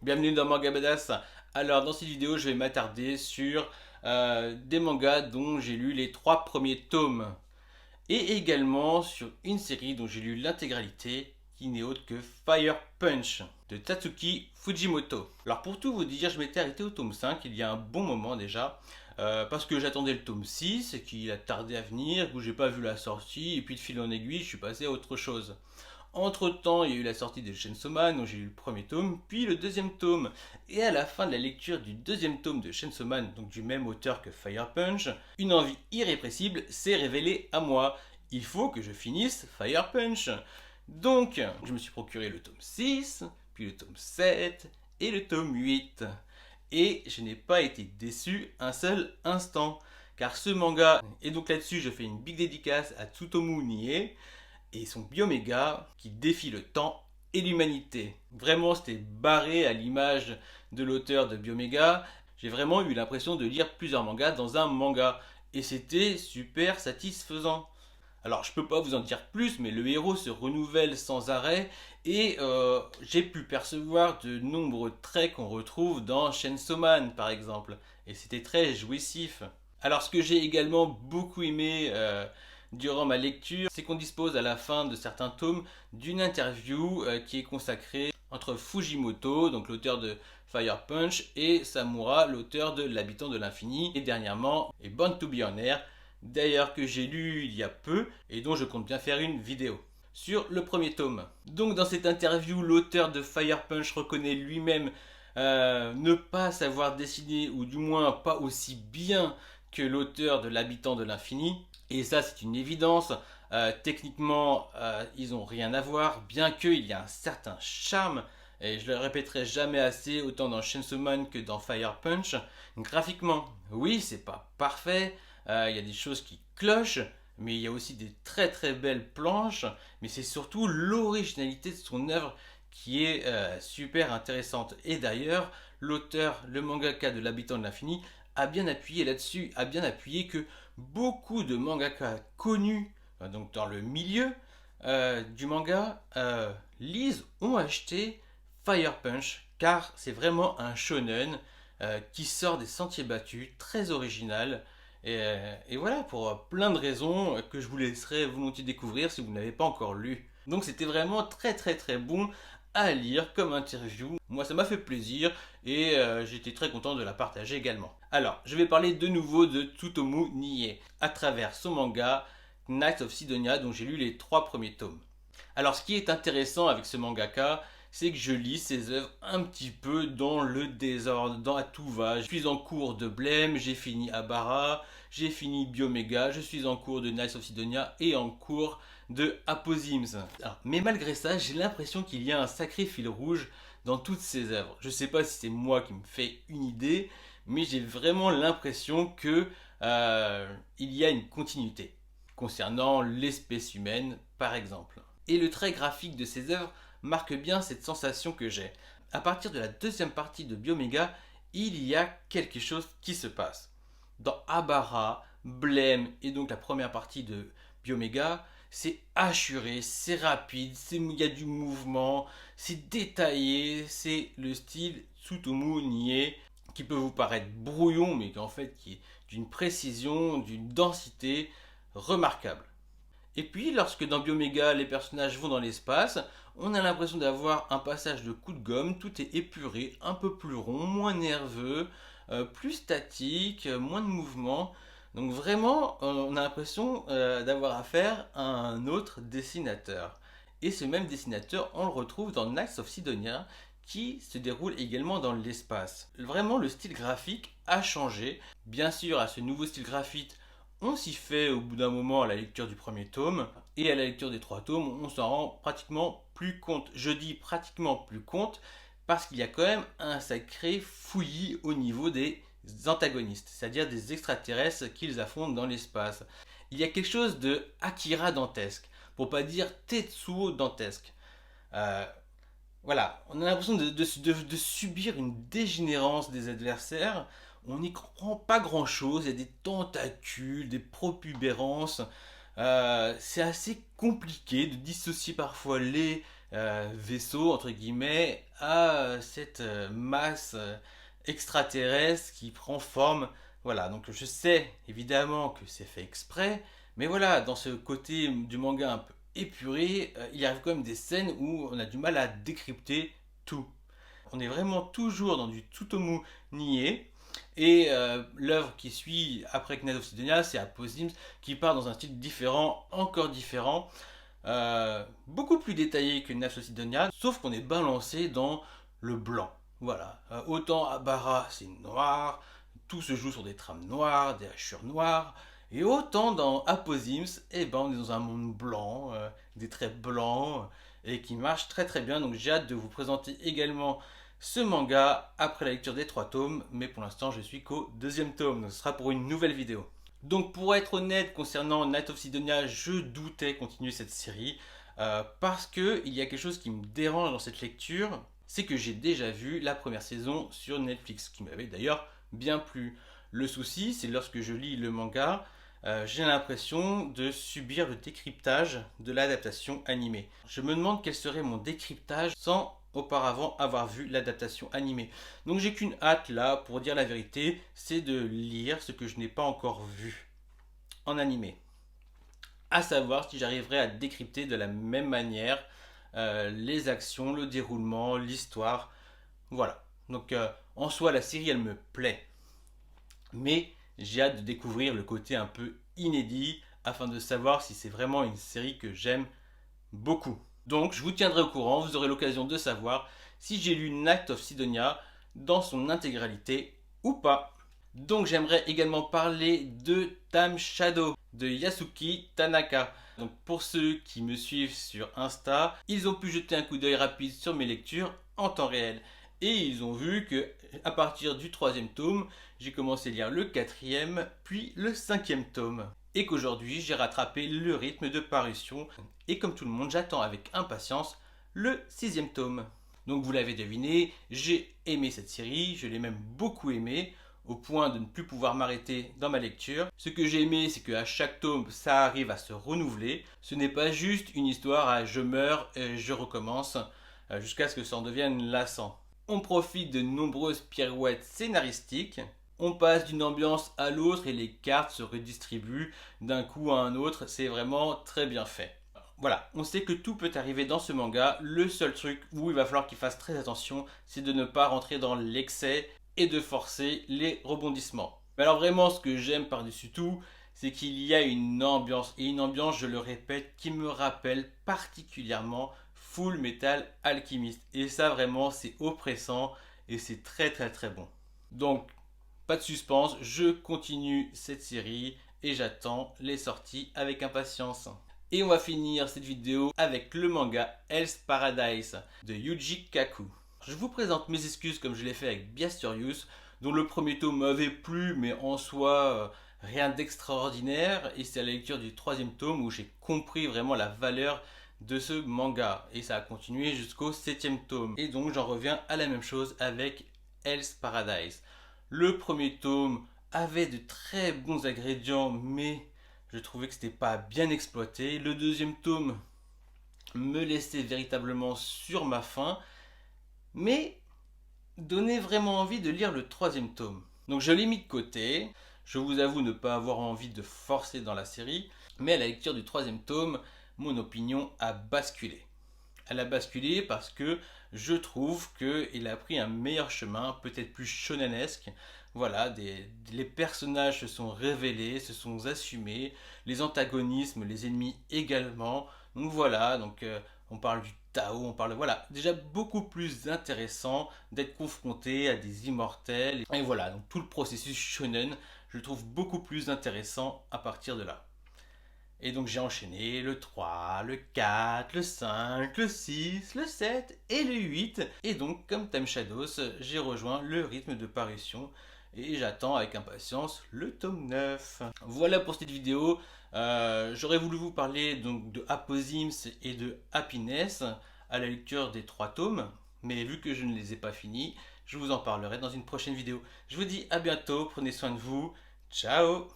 Bienvenue dans Manga Badass. Alors dans cette vidéo je vais m'attarder sur des mangas dont j'ai lu les 3 premiers tomes. Et également sur une série dont j'ai lu l'intégralité qui n'est autre que Fire Punch de Tatsuki Fujimoto. Alors pour tout vous dire, je m'étais arrêté au tome 5 il y a un bon moment déjà. Parce que j'attendais le tome 6 et qu'il a tardé à venir, où j'ai pas vu la sortie, et puis de fil en aiguille, je suis passé à autre chose. Entre temps, il y a eu la sortie de Chainsaw Man, dont j'ai lu le premier tome, puis le deuxième tome. Et à la fin de la lecture du deuxième tome de Chainsaw Man, donc du même auteur que Fire Punch, une envie irrépressible s'est révélée à moi. Il faut que je finisse Fire Punch. Donc, je me suis procuré le tome 6, puis le tome 7 et le tome 8. Et je n'ai pas été déçu un seul instant. Car ce manga, et donc là-dessus je fais une big dédicace à Tsutomu Nie, et son Bioméga qui défie le temps et l'humanité. Vraiment, c'était barré à l'image de l'auteur de Bioméga. J'ai vraiment eu l'impression de lire plusieurs mangas dans un manga. Et c'était super satisfaisant. Alors, je peux pas vous en dire plus, mais le héros se renouvelle sans arrêt et j'ai pu percevoir de nombreux traits qu'on retrouve dans Chainsaw Man, par exemple. Et c'était très jouissif. Alors, ce que j'ai également beaucoup aimé durant ma lecture, c'est qu'on dispose à la fin de certains tomes d'une interview qui est consacrée entre Fujimoto, donc l'auteur de Fire Punch, et Samura, l'auteur de L'Habitant de l'Infini, et dernièrement, et Born to Be on Air, d'ailleurs que j'ai lu il y a peu, et dont je compte bien faire une vidéo sur le premier tome. Donc dans cette interview, l'auteur de Fire Punch reconnaît lui-même ne pas savoir dessiner, ou du moins pas aussi bien que l'auteur de L'Habitant de l'Infini, et ça c'est une évidence. Techniquement, ils n'ont rien à voir, bien qu'il y a un certain charme, et je le répéterai jamais assez, autant dans Chainsaw Man que dans Fire Punch. Graphiquement, oui, c'est pas parfait, il y a des choses qui clochent, mais il y a aussi des très très belles planches, mais c'est surtout l'originalité de son œuvre qui est super intéressante. Et d'ailleurs, l'auteur, le mangaka de L'Habitant de l'Infini, a bien appuyé là-dessus, a bien appuyé que beaucoup de mangaka connus, donc dans le milieu du manga, lisent, ont acheté Fire Punch, car c'est vraiment un shonen qui sort des sentiers battus, très original, et voilà, pour plein de raisons que je vous laisserai volontiers découvrir si vous n'avez pas encore lu. Donc c'était vraiment très très très bon à lire comme interview. Moi ça m'a fait plaisir et j'étais très content de la partager également. Alors, je vais parler de nouveau de Tsutomu Nie à travers son manga Knights of Sidonia, dont j'ai lu les 3 premiers tomes. Alors ce qui est intéressant avec ce mangaka, c'est que je lis ses œuvres un petit peu dans le désordre, dans à tout va. Je suis en cours de Blême, j'ai fini Abara, j'ai fini Bioméga, je suis en cours de Knights of Sidonia et en cours de Apozyms. Mais malgré ça, j'ai l'impression qu'il y a un sacré fil rouge dans toutes ces œuvres. Je ne sais pas si c'est moi qui me fais une idée, mais j'ai vraiment l'impression que il y a une continuité concernant l'espèce humaine, par exemple. Et le trait graphique de ces œuvres marque bien cette sensation que j'ai. À partir de la deuxième partie de Bioméga, il y a quelque chose qui se passe. Dans Abara, Blême et donc la première partie de Bioméga, c'est assuré, c'est rapide, il y a du mouvement, c'est détaillé, c'est le style Tsutomu Nie qui peut vous paraître brouillon, mais qui en fait qui est d'une précision, d'une densité remarquable. Et puis, lorsque dans Bioméga, les personnages vont dans l'espace, on a l'impression d'avoir un passage de coup de gomme, tout est épuré, un peu plus rond, moins nerveux, plus statique, moins de mouvement. Donc vraiment, on a l'impression d'avoir affaire à un autre dessinateur. Et ce même dessinateur, on le retrouve dans Knights of Sidonia, qui se déroule également dans l'espace. Vraiment, le style graphique a changé. Bien sûr, à ce nouveau style graphique, on s'y fait au bout d'un moment à la lecture du premier tome, et à la lecture des 3 tomes, on s'en rend pratiquement plus compte. Je dis pratiquement plus compte, parce qu'il y a quand même un sacré fouillis au niveau des antagonistes, c'est-à-dire des extraterrestres qu'ils affrontent dans l'espace. Il y a quelque chose de Akira dantesque, pour pas dire Tetsuo dantesque. Euh, voilà, on a l'impression de subir une dégénérance des adversaires. On n'y comprend pas grand-chose. Il y a des tentacules, des protubérances. C'est assez compliqué de dissocier parfois les vaisseau, entre guillemets, à cette masse extraterrestre qui prend forme. Voilà, donc je sais évidemment que c'est fait exprès, mais voilà, dans ce côté du manga un peu épuré, il y a quand même des scènes où on a du mal à décrypter tout. On est vraiment toujours dans du Tsutomu nié. Et l'œuvre qui suit après Knights of Sidonia, c'est Apozyms, qui part dans un style différent, encore différent, beaucoup plus détaillé que Knights of Sidonia, sauf qu'on est balancé dans le blanc. Voilà. Autant Abara, c'est noir, tout se joue sur des trames noires, des hachures noires. Et autant dans Apozyms, eh ben, on est dans un monde blanc, des traits blancs, et qui marche très très bien. Donc j'ai hâte de vous présenter également ce manga après la lecture des 3 tomes, mais pour l'instant je suis qu'au 2e tome, donc ce sera pour une nouvelle vidéo. Donc pour être honnête concernant Knights of Sidonia, je doutais continuer cette série, parce que il y a quelque chose qui me dérange dans cette lecture, c'est que j'ai déjà vu la première saison sur Netflix, qui m'avait d'ailleurs bien plu. Le souci, c'est lorsque je lis le manga, j'ai l'impression de subir le décryptage de l'adaptation animée. Je me demande quel serait mon décryptage sans auparavant avoir vu l'adaptation animée. Donc j'ai qu'une hâte là, pour dire la vérité, c'est de lire ce que je n'ai pas encore vu en animé. À savoir si j'arriverai à décrypter de la même manière les actions, le déroulement, l'histoire. Voilà. Donc en soi, la série, elle me plaît. Mais j'ai hâte de découvrir le côté un peu inédit afin de savoir si c'est vraiment une série que j'aime beaucoup. Donc je vous tiendrai au courant, vous aurez l'occasion de savoir si j'ai lu Knights of Sidonia dans son intégralité ou pas. Donc j'aimerais également parler de Time Shadow de Yasuki Tanaka. Donc pour ceux qui me suivent sur Insta, ils ont pu jeter un coup d'œil rapide sur mes lectures en temps réel. Et ils ont vu que à partir du 3e tome, j'ai commencé à lire le 4e, puis le 5e tome. Et qu'aujourd'hui, j'ai rattrapé le rythme de parution. Et comme tout le monde, j'attends avec impatience le 6e tome. Donc vous l'avez deviné, j'ai aimé cette série, je l'ai même beaucoup aimé, au point de ne plus pouvoir m'arrêter dans ma lecture. Ce que j'ai aimé, c'est qu'à chaque tome, ça arrive à se renouveler. Ce n'est pas juste une histoire à je meurs et je recommence, jusqu'à ce que ça en devienne lassant. On profite de nombreuses pirouettes scénaristiques. On passe d'une ambiance à l'autre et les cartes se redistribuent d'un coup à un autre. C'est vraiment très bien fait. Voilà, on sait que tout peut arriver dans ce manga. Le seul truc où il va falloir qu'il fasse très attention, c'est de ne pas rentrer dans l'excès et de forcer les rebondissements. Mais alors vraiment, ce que j'aime par-dessus tout, c'est qu'il y a une ambiance. Et une ambiance, je le répète, qui me rappelle particulièrement Full Metal Alchemist. Et ça, vraiment, c'est oppressant et c'est très très très bon. Donc, pas de suspense, je continue cette série et j'attends les sorties avec impatience. Et on va finir cette vidéo avec le manga Hell's Paradise de Yuji Kaku. Je vous présente mes excuses comme je l'ai fait avec Biastorius, dont le premier tome m'avait plu, mais en soi rien d'extraordinaire. Et c'est à la lecture du 3e tome où j'ai compris vraiment la valeur de ce manga. Et ça a continué jusqu'au 7e tome. Et donc j'en reviens à la même chose avec Hell's Paradise. Le premier tome avait de très bons ingrédients, mais je trouvais que c'était pas bien exploité. Le 2e tome me laissait véritablement sur ma faim, mais donnait vraiment envie de lire le 3e tome. Donc je l'ai mis de côté. Je vous avoue ne pas avoir envie de forcer dans la série, mais à la lecture du 3e tome, mon opinion a basculé. Elle a basculé parce que je trouve qu'il a pris un meilleur chemin, peut-être plus shonenesque. Voilà, les personnages se sont révélés, se sont assumés, les antagonismes, les ennemis également. Donc voilà, on parle du Tao, on parle, voilà, déjà beaucoup plus intéressant d'être confronté à des immortels. Et voilà, donc tout le processus shonen, je le trouve beaucoup plus intéressant à partir de là. Et donc j'ai enchaîné le 3, le 4, le 5, le 6, le 7 et le 8. Et donc comme Time Shadows, j'ai rejoint le rythme de parution et j'attends avec impatience le tome 9. Voilà pour cette vidéo. J'aurais voulu vous parler donc de Apozyms et de Happiness à la lecture des 3 tomes. Mais vu que je ne les ai pas finis, je vous en parlerai dans une prochaine vidéo. Je vous dis à bientôt, prenez soin de vous. Ciao!